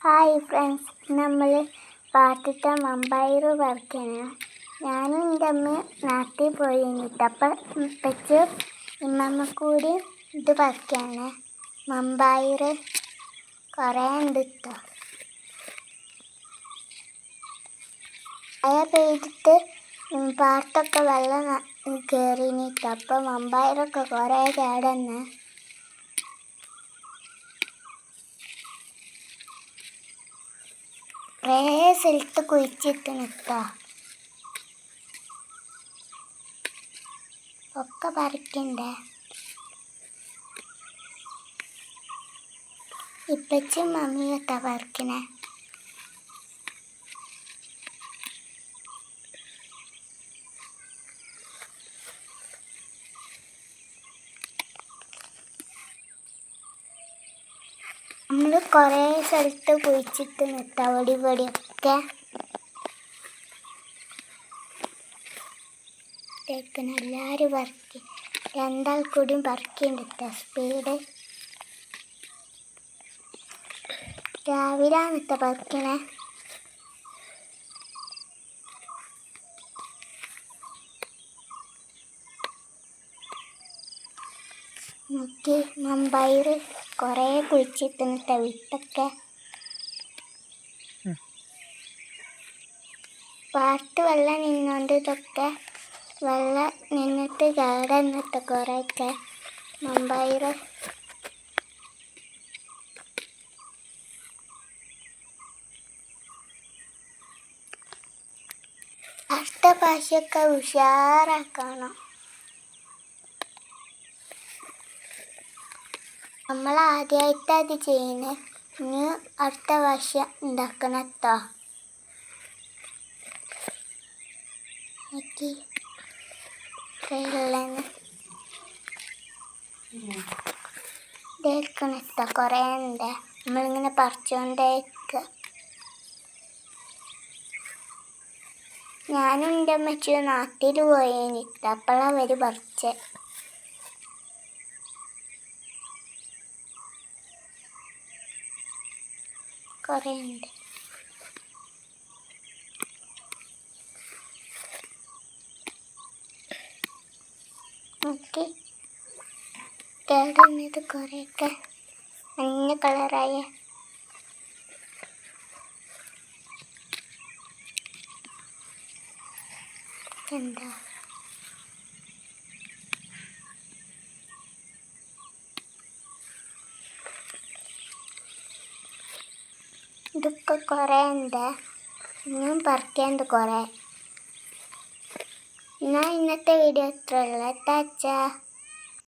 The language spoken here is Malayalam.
ഹായ് ഫ്രണ്ട്സ്, നമ്മൾ പാട്ടത്തെ മമ്പയർ പറിക്കണം. ഞാനും എൻ്റെ അമ്മ നാട്ടിൽ പോയി അപ്പം ഇപ്പച്ച് ഇമ്മമ്മ കൂടി ഇത് പറിക്കാണ്. മമ്പയർ കുറേ ഉണ്ട് കേട്ടോ. മഴ പെയ്തിട്ട് പാടത്തൊക്കെ വെള്ളം കയറിനിട്ടോ. അപ്പം മമ്പയറൊക്കെ കുറേ കേടന്ന്. കുറേ സ്ഥലത്ത് കുഴിച്ചിട്ട് നിൽക്കുക. ഒക്കെ പറിക്കണ്ടേ. ഇപ്പച്ചും മമ്മിയൊക്കെ പറിക്കണേ. നമ്മൾ കുറേ സ്ഥലത്ത് കുഴിച്ചിട്ട് നിൽക്കുക. അവിടെ ഇവിടെയൊക്കെ കേൾക്കണം. എല്ലാവരും പറിക്കും. രണ്ടാൾ കൂടിയും പറിക്കുന്നുണ്ട്. സ്പീഡ് രാവിലെ എന്നിട്ട് പറിക്കണേ. നോക്കി മമ്പയർ കുറേ കുഴിച്ചിട്ട് നിൽക്കുക. വിത്തൊക്കെ പാട്ട് വെള്ളം നിന്നുകൊണ്ട് ഇതൊക്കെ വെള്ളം നിന്നിട്ട് കേടന്നിട്ട് കുറേയൊക്കെ മമ്പയർ അടുത്ത പ്രാവശ്യമൊക്കെ ഉഷാറാക്കണം. നമ്മൾ ആദ്യമായിട്ടാണ് അത് ചെയ്യുന്നത്. ഇനി അടുത്ത പ്രാവശ്യം ഉണ്ടാക്കണം കേട്ടോ. നോക്കി ഇതേക്കണം കേട്ടോ. കുറേ ഉണ്ട്. നമ്മളിങ്ങനെ പറിച്ചുകൊണ്ടേക്കുക. ഞാനും എൻ്റെ അമ്മച്ചി നാട്ടിൽ പോയിട്ടോ. അപ്പോഴാണ് അവർ പറിച്ചത്. കുറേ ഉണ്ട്. നോക്കി കേടുന്നത് കുറേയൊക്കെ മഞ്ഞ കളറായ. എന്താ ഇതൊക്കെ കുറേ ഉണ്ട്. ഇനിയും പറിക്കാനുണ്ട് കുറേ. എന്നാൽ ഇന്നത്തെ വീഡിയോ ഇത്രയുള്ളൂ. ടാറ്റാ.